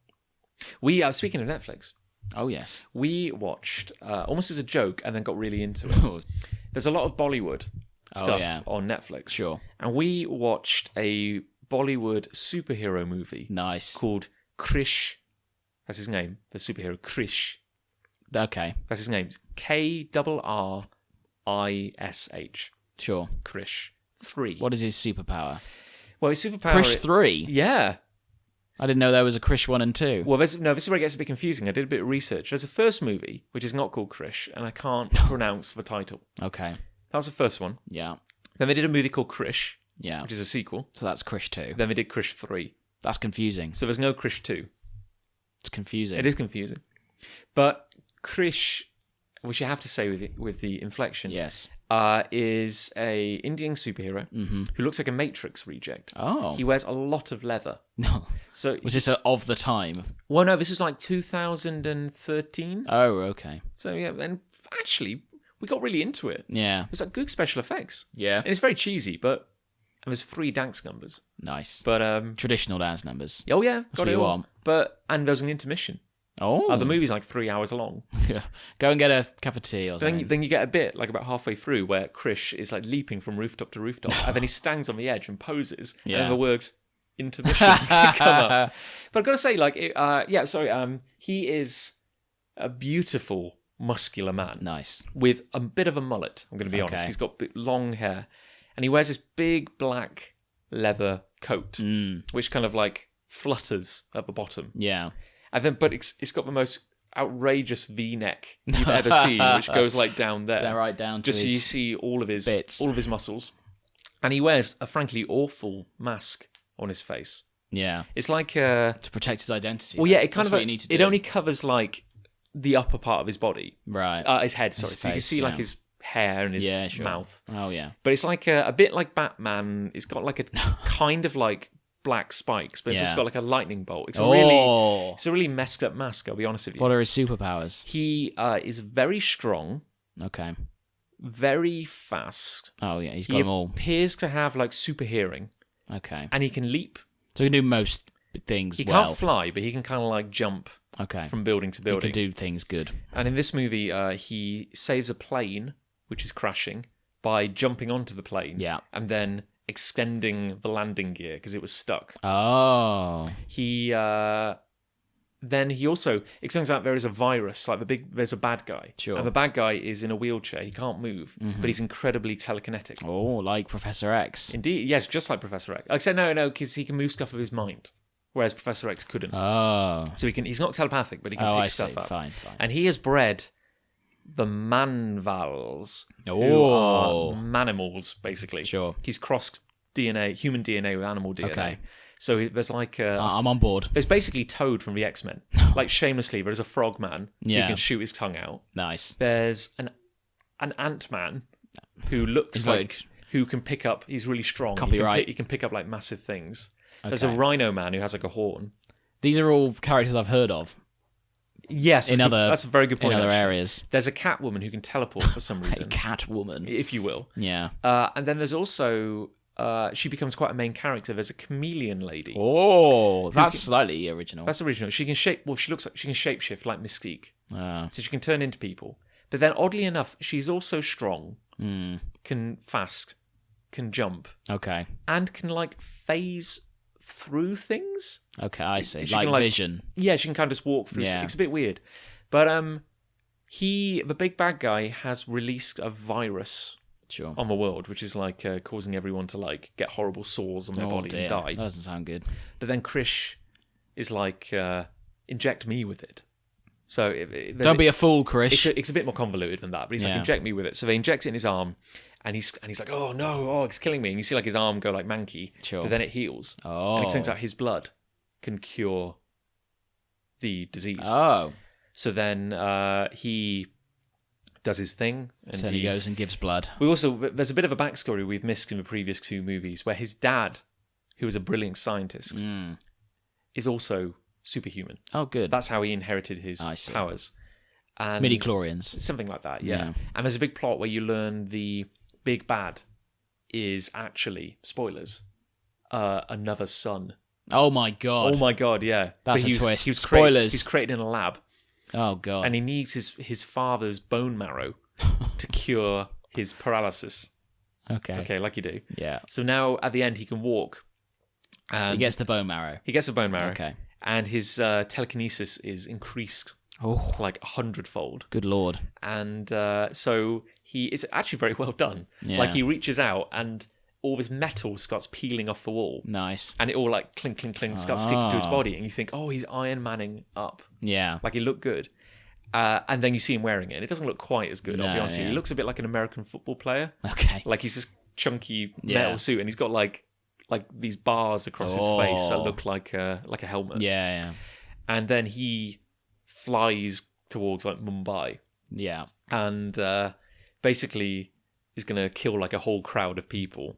We speaking of Netflix. Oh yes, we watched almost as a joke and then got really into it. There's a lot of Bollywood stuff on Netflix. Sure. And we watched a Bollywood superhero movie. Nice. Called Krrish. That's his name. The superhero Krrish. Okay. That's his name. Krrish. Sure. Krrish 3. What is his superpower? Well, his superpower... Krrish 3? Yeah. I didn't know there was a Krrish 1 and 2. Well, this is where it gets a bit confusing. I did a bit of research. There's a first movie, which is not called Krrish, and I can't pronounce the title. Okay. That was the first one. Yeah. Then they did a movie called Krrish, yeah, which is a sequel. So that's Krrish 2. Then they did Krrish 3. That's confusing. So there's no Krrish 2. It's confusing. It is confusing. But Krrish which you have to say with the inflection, Yes. is a Indian superhero who looks like a Matrix reject. Oh. He wears a lot of leather. No. So Was this of the time? well, no, this was like 2013. Oh, okay. So yeah, and actually we got really into it. Yeah. It was like good special effects. Yeah. And it's very cheesy, but and there's 3 dance numbers. Nice. But Traditional dance numbers. oh yeah, got what it you all. want. But and there's an intermission. Oh. The movie's like 3 hours long. Yeah. Go and get a cup of tea or something. Then you get a bit like about halfway through where Krrish is like leaping from rooftop to rooftop, and then he stands on the edge and poses, and then the words intermission come up. But I've got to say, like, he is a beautiful, muscular man. Nice. With a bit of a mullet. I'm going to be honest. He's got long hair, and he wears this big black leather coat, which kind of like flutters at the bottom. Yeah. And then, but it's got the most outrageous V-neck you've ever seen, which goes like down there. Down right down to just so his you see all of his bits. all of his muscles. And he wears a frankly awful mask on his face. Yeah. It's like To protect his identity. well, yeah, it kind That's of what you need to do. it only covers like the upper part of his body, Right. his head. Sorry, so you can face, see like yeah. his hair and his Sure. mouth. Oh, yeah. But it's like a bit like Batman. It's got like a kind of like black spikes, but it's just got like a lightning bolt. It's a really messed up mask. I'll be honest with you. What are his superpowers? He is very strong, Okay. very fast. Oh, yeah. He's got He them all. appears to have like super hearing, Okay. and he can leap. So he can do most things He well. can't fly, but he can kind of like jump Okay. from building to He building. can do things good. And in this movie, he saves a plane which is crashing by jumping onto the plane, Yeah. and then extending the landing gear because it was stuck. Oh. He then he also it turns out there is a virus, like there's a bad guy. Sure. And the bad guy is in a wheelchair. He can't move, but he's incredibly telekinetic. Oh, like Professor X. Indeed, yes, just like Professor X. I said no, because he can move stuff with his mind, whereas Professor X couldn't. Oh. So he's not telepathic, but he can Oh, pick I stuff see. up. Fine. And he has bred the Manvals, who Oh. are manimals, basically. Sure. He's crossed human DNA with animal DNA. Okay. So there's like I'm on board. there's basically Toad from the X-Men. Like shamelessly, there's a frog man who Yeah. can shoot his tongue out. Nice. There's an Ant-Man who looks Inverted. like who can pick up. He's really strong. Copyright. He can pick up like massive things. There's Okay. a Rhino man who has like a horn. These are all characters I've heard of Yes, that's a very good point. in other actually. areas. There's a Catwoman who can teleport for some A reason, Catwoman. if you will. Yeah. And then there's also she becomes quite a main character. There's a chameleon lady. Oh, that's slightly original. That's original. She can shape. Well, she looks like she can shapeshift like Mystique, Ah. so she can turn into people. But then, oddly enough, she's also strong, Hmm. can fast, can jump, Okay. and can like phase through things. Okay, I see. She Like can, like- Vision. Yeah, she can kind of just walk through. Yeah. It's a bit weird, but the big bad guy, has released a virus Sure. on the world, which is like causing everyone to like get horrible sores on their body dear. and die. That doesn't sound good. But then Krrish is like, inject me with it. So Don't be a fool, Krrish. it's a bit more convoluted than that. But he's like, Yeah. inject me with it. So they inject it in his arm, and he's like, oh no, it's killing me. And you see like his arm go like manky. Sure. But then it heals. Oh. And it turns out his blood can cure the disease. Oh. So then he does his thing, and So then he goes and gives blood. there's a bit of a backstory we've missed in the previous 2 movies, where his dad, who was a brilliant scientist, is also superhuman. Oh, good. That's how he inherited his I see. powers. And Midi-chlorians. something like that, yeah. Yeah. And there's a big plot where you learn the big bad is actually, spoilers, another son. Oh, my God. Oh my god, yeah. That's But a twist. He's Spoilers. he's created in a lab, Oh, God. and he needs his father's bone marrow to cure his paralysis. Okay. Okay, like you do. Yeah. So now at the end he can walk. And He gets the bone marrow. he gets a bone marrow. Okay. And his telekinesis is increased Oh, like 100-fold. good Lord. And so it's actually very well done. Yeah. Like he reaches out and all this metal starts peeling off the wall. Nice. And it all like clink, clink, clink starts sticking to his Oh. body. And you think, oh, he's Iron Manning up. Yeah. Like he looked good. And then you see him wearing it. And it doesn't look quite as good, I'll be No, honest with you. yeah. He looks a bit like an American football player. Okay. Like he's this chunky Yeah. metal suit. And he's got like these bars across his face that Oh. look like a helmet. Yeah, And then he flies towards like Mumbai. yeah. and basically is going to kill like a whole crowd of people.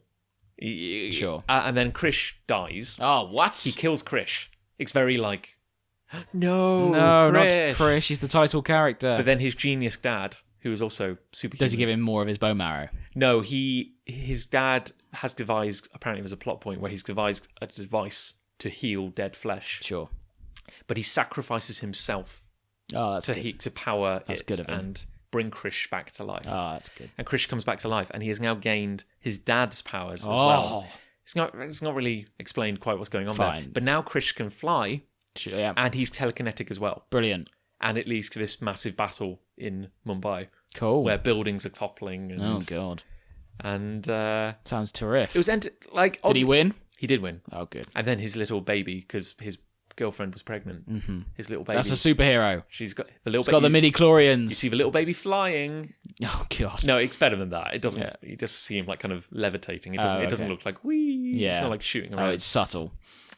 Sure. And then Krrish dies. Oh, what? He kills Krrish. It's very like, no, No, not Krrish. Krrish. He's the title character. But then his genius dad, who is also superhuman. Does he give him more of his bone marrow? No, his dad has devised, apparently there's a plot point where he's devised a device to heal dead flesh. Sure. But he sacrifices himself Oh, that's good. to power That's it good of him. and bring Krrish back to life. Oh, that's good. And Krrish comes back to life, and he has now gained his dad's powers as Oh. well. It's not really explained quite what's going on there. Fine. But now Krrish can fly, Sure, yeah. and he's telekinetic as well. Brilliant. And it leads to this massive battle in Mumbai, Cool. where buildings are toppling. And, Oh, God. And Sounds terrific. it was Did he win? He did win. Oh, good. And then his little baby, because his girlfriend was pregnant. Mm-hmm. His little baby. That's a superhero. She's got the little He's baby. got the midi-chlorians. You see the little baby flying. Oh, God. No, it's better than that. It doesn't. Yeah. You just see him like kind of levitating. It Oh, doesn't okay. look like wee. Yeah. It's not like shooting around. Oh, it's subtle.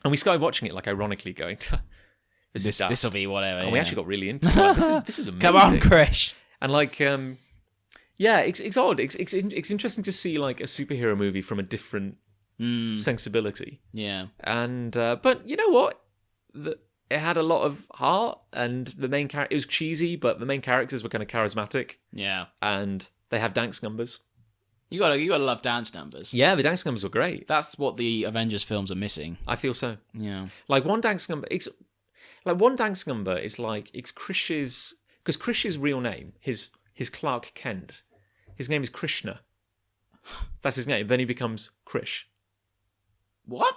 And we started watching it like ironically, going, "This is daft." This will be whatever. And yeah. we actually got really into it. Like, this is amazing. Come on, Krrish. And like, yeah, it's odd. It's interesting to see like a superhero movie from a different sensibility. Yeah. And but you know what? It had a lot of heart, and the main character, it was cheesy, but the main characters were kind of charismatic, Yeah. and they have dance numbers. You gotta love dance numbers. Yeah, the dance numbers were great. That's what the Avengers films are missing. I feel so. Yeah. Like one dance number, it's Krish's, because Krish's real name, his Clark Kent, his name is Krishna. That's his name. Then he becomes Krrish. What?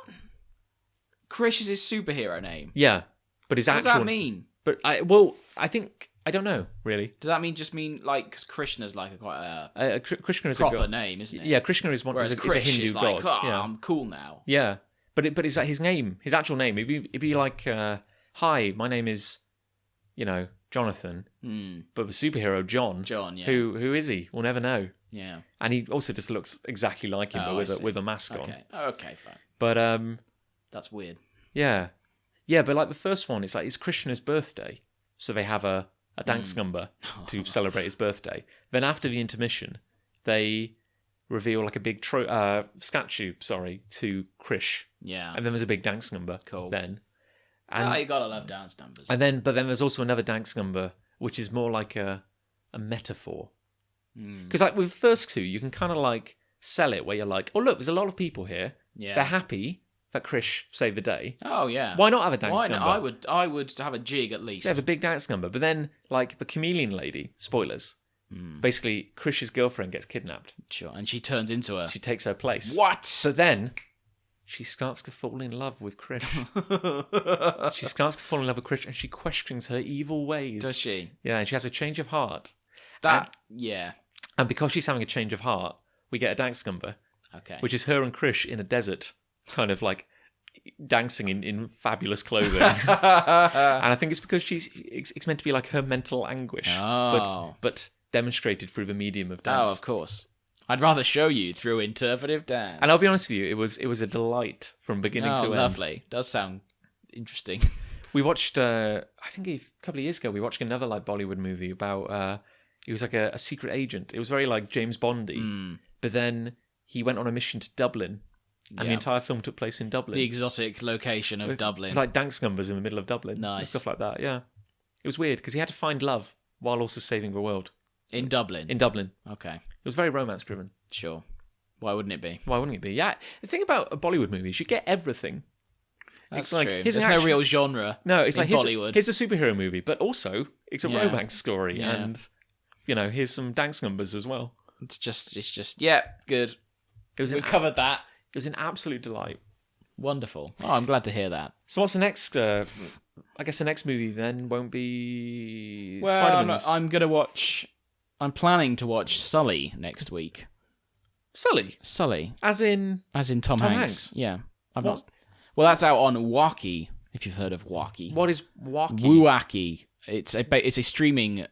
Krrish is his superhero name. Yeah, but his What does actual. that mean? But I don't know really. Does that mean like because Krishna's like quite Krishna is proper a god. name, isn't it? Yeah, Krishna is one. Whereas Is a Krrish Hindu is like, god. oh, Yeah. I'm cool now. Yeah, but is that his name? His actual name? It'd be like, hi, my name is, Jonathan, but the superhero John. John, yeah. Who is he? We'll never know. Yeah. And he also just looks exactly like him, Oh, but with a mask on. Okay, fine. But That's weird. yeah, but like the first one, it's Krishna's birthday, so they have a dance number to celebrate his birthday. Then after the intermission, they reveal like a big statue, to Krrish. Yeah. And then there's a big dance number. Cool. Then, You gotta love dance numbers. but then there's also another dance number which is more like a metaphor. Because like with the first two, you can kind of like sell it where you're like, oh look, there's a lot of people here. Yeah. They're happy that Krrish saved the day. Oh yeah. Why not have a dance Why number? not? I would have a jig at least. They have a big dance number, but then like the chameleon lady, spoilers. Basically, Krrish's girlfriend gets kidnapped. Sure, and she turns into her. She takes her place. What? So then she starts to fall in love with Krrish. She starts to fall in love with Krrish, and she questions her evil ways. Does she? Yeah, and she has a change of heart. Yeah. And because she's having a change of heart, we get a dance number, Okay. which is her and Krrish in a desert, kind of like dancing in fabulous clothing. And I think it's because it's meant to be like her mental anguish, Oh. but demonstrated through the medium of Oh, dance. of course. I'd rather show you through interpretive dance. And I'll be honest with you, it was a delight from beginning to end. Lovely. Does sound interesting. We watched, I think a couple of years ago, we watched another like Bollywood movie about. He was like a secret agent. It was very like James Bondy, but then he went on a mission to Dublin, and the entire film took place in Dublin. The exotic location of Dublin. Like dance numbers in the middle of Dublin. Nice. And stuff like that, yeah. It was weird because he had to find love while also saving the world. In Dublin. In Dublin. Okay. It was very romance driven. Sure. Why wouldn't it be? Why wouldn't it be? Yeah. The thing about a Bollywood movie is you get everything. That's It's like, true. here's There's an no action- real genre. No, it's in like Bollywood. here's a superhero movie, but also it's a Yeah. romance story, Yeah. and here's some dance numbers as well. It's just yeah, good. It was We covered that. It was an absolute delight. Wonderful. Oh, I'm glad to hear that. So what's the next? I guess the next movie then won't be Well, Spider-Man's. I'm planning to watch Sully next week. Sully, Sully, as in Tom Tom Hanks. Hanks? Yeah. I've What? not. Well, that's out on Wacky. If you've heard of Wacky. what is Wacky? Wacky. It's a streaming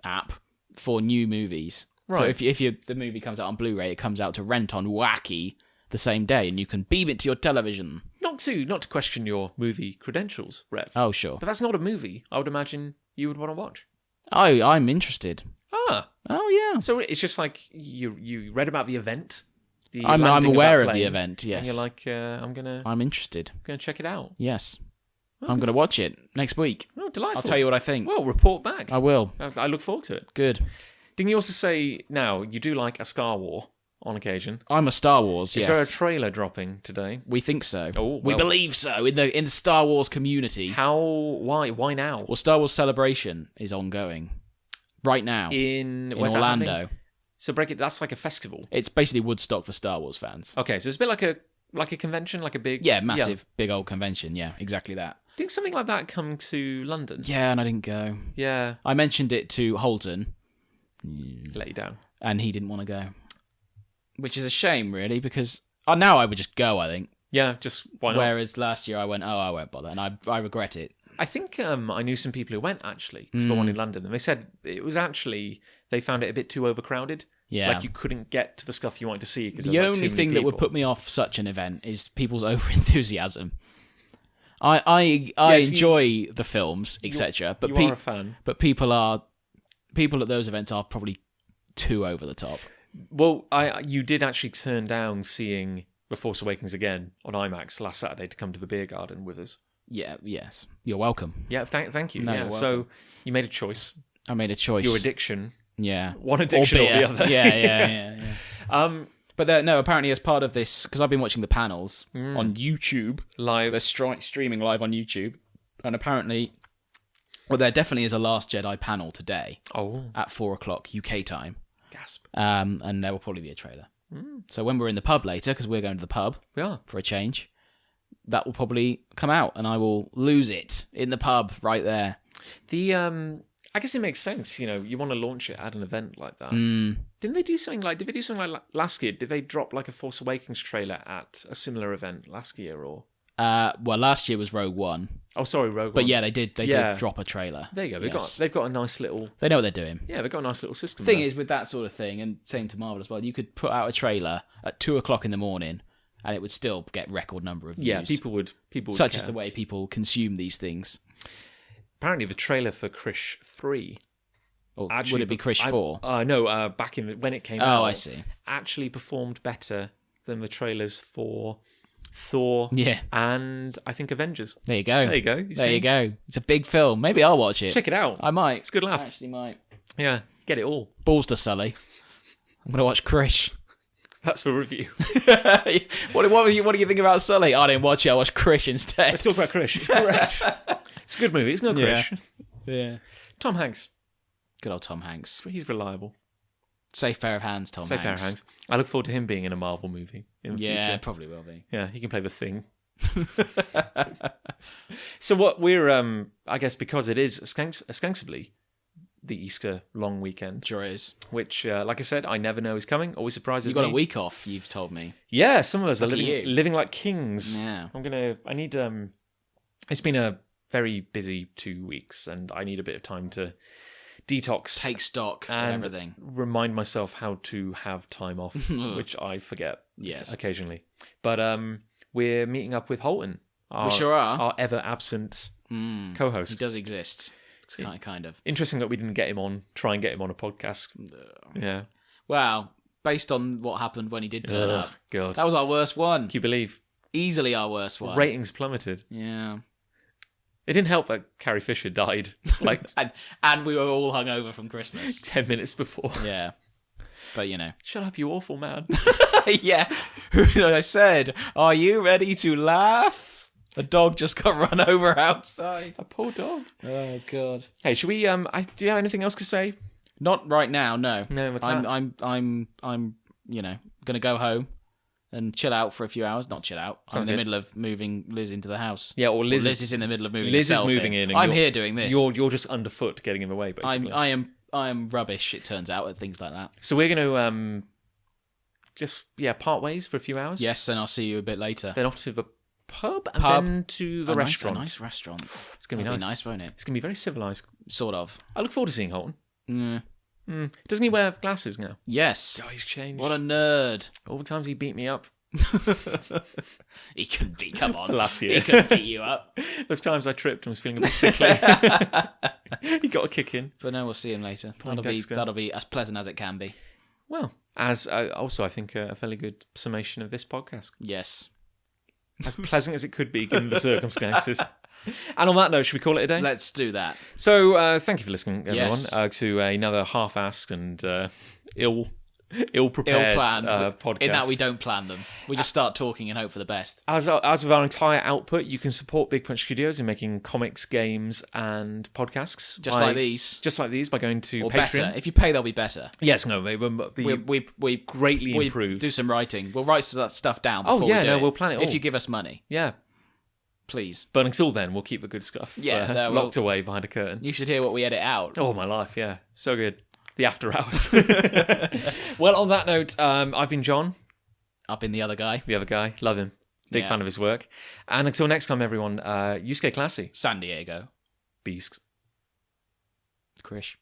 app for new movies. So Right. if the movie comes out on Blu-ray, it comes out to rent on Wacky the same day, and you can beam it to your television. Not to question your movie credentials, Rev. Oh, sure. But that's not a movie I would imagine you would want to watch. I'm interested. Ah. Oh, yeah. So it's just like you read about the event. I'm landing aware that of the plane, event, yes. And you're like, I'm interested. gonna check it out. Yes. I'm going to watch it next week. Oh, delightful. I'll tell you what I think. Well, report back. I will. I look forward to it. Good. Didn't you also say now you do like a Star War on occasion? I'm a Star Wars, Is yes. there a trailer dropping today? We think so. Oh, we well. believe so in the Star Wars community. How? Why now? Well, Star Wars Celebration is ongoing right now In in Orlando. happening? So break it. That's like a festival. It's basically Woodstock for Star Wars fans. Okay, so it's a bit like a convention, like a big massive, big old convention. Yeah, exactly that. Didn't something like that come to London? Yeah, and I didn't go. Yeah, I mentioned it to Holton, let you down. and he didn't want to go, which is a shame, really, because now I would just go. I think. Yeah, just why not? Whereas last year I went, I won't bother, and I regret it. I think I knew some people who went actually to the one in London, and they said it was actually they found it a bit too overcrowded. Yeah. Like you couldn't get to the stuff you wanted to see because The only thing that would put me off such an event is people's over enthusiasm. I enjoy the films, etc. But you are a fan. But people at those events are probably too over the top. Well, you did actually turn down seeing The Force Awakens again on IMAX last Saturday to come to the beer garden with us. Yeah, yes. You're welcome. Yeah, thank you. No, yeah, you're so welcome. you made a choice. I made a choice. Your addiction. Yeah. One addiction or the other. Yeah. But no, apparently as part of this, because I've been watching the panels on YouTube. Live. They're streaming live on YouTube. And apparently, well, there definitely is a Last Jedi panel today at 4:00 UK time. Gasp. And there will probably be a trailer. So when we're in the pub later, because we're going to the pub We are. for a change, that will probably come out and I will lose it in the pub right there. I guess it makes sense, you want to launch it at an event like that. Did they do something like last year? Did they drop like a Force Awakens trailer at a similar event last year or? Well, last year was Rogue One. Oh, sorry, Rogue One. But yeah, they did drop a trailer. There you go. Yes. They've got a nice little. They know what they're doing. Yeah, they've got a nice little system. The thing there. is, with that sort of thing, and same to Marvel as well, you could put out a trailer at 2:00 in the morning, and it would still get record number of views. Yeah, people would. Such care. is the way people consume these things. Apparently, the trailer for Krrish 3. Or would it be Krrish 4? No, back when it came out. Oh, I see. Actually performed better than the trailers for Thor. Yeah. And I think Avengers. There you go. There you go. You go. It's a big film. Maybe I'll watch it. Check it out. I might. It's a good laugh. I actually might. Yeah, get it all. Balls to Sully. I'm going to watch Krrish. That's for review. What do you think about Sully? I didn't watch it. I watched Krrish instead. Let's talk about Krrish. It's great. It's a good movie. It's no Krrish. Yeah. Tom Hanks. Good old Tom Hanks. He's reliable. Safe pair of hands, Tom Safe pair of Hanks. Hanks. I look forward to him being in a Marvel movie in the Yeah, future. probably will be. Yeah, he can play the Thing. So what we're, I guess because it is ostensibly the Easter long weekend, Sure is. which, like I said, I never know is coming. Always surprises You've got me. a week off, you've told me. Yeah, some of us are Lucky you. living like kings. Yeah. I need, it's been a very busy 2 weeks and I need a bit of time to detox. Take stock of and everything. remind myself how to have time off, which I forget Yes. occasionally. But we're meeting up with Holton, We sure are. our ever absent He co-host. does exist. It's kind of. Interesting that we didn't try and get him on a podcast. Yeah. Wow. Based on what happened when he did turn up. God. That was our worst one. Can you believe? Easily our worst one. Ratings plummeted. Yeah. It didn't help that Carrie Fisher died like And we were all hungover from Christmas. 10 minutes before. Yeah. But Shut up, you awful man. Yeah. I said, are you ready to laugh? A dog just got run over outside. A poor dog. Oh God. Hey, should we? Do you have anything else to say? Not right now. No. No, we can't. I'm gonna go home and chill out for a few hours. Not chill out. I'm in the middle of moving Liz into the house. Yeah, or Liz is in the middle of moving. Liz is herself moving in. And I'm here doing this. You're just underfoot, getting in the way, basically. I am rubbish. It turns out at things like that. So we're going to just part ways for a few hours. Yes, and I'll see you a bit later. Then off to the pub and then to the restaurant. Nice restaurant. It's going to be That'll nice. be nice, won't it? It's going to be very civilised. Sort of. I look forward to seeing Holton. Mm. Doesn't he wear glasses now? Yes. Oh, he's changed. What a nerd. All the times he beat me up. He couldn't beat. Come on, Last year. he couldn't beat you up. Those times I tripped and was feeling a bit sickly. He got a kick in. But no, we'll see him later. Poindexter. That'll be as pleasant as it can be. Well, as also I think a fairly good summation of this podcast. Yes. As pleasant as it could be given the circumstances. And on that note, should we call it a day? Let's do that. So thank you for listening, everyone, Yes. to another half-assed and ill-prepared Ill-planned. podcast. In that we don't plan them. We just start talking and hope for the best. As with our entire output, you can support Big Punch Studios in making comics, games, and podcasts. Just like these. Just like these, by going to Or Patreon. better. If you pay, they'll be better. Yes, no, they will be We greatly we improved. do some writing. We'll write stuff down Oh, before yeah, we do no, it. we'll plan it all. If you give us money, Yeah, please. but until then, we'll keep the good stuff locked away behind a curtain. You should hear what we edit out. Oh, my life, yeah. So good. The after hours. Well, on that note, I've been John, Up in the other guy. the other guy. Love him. Big Yeah. fan of his work. And until next time, everyone, you stay classy. San Diego. Beast. Krrish.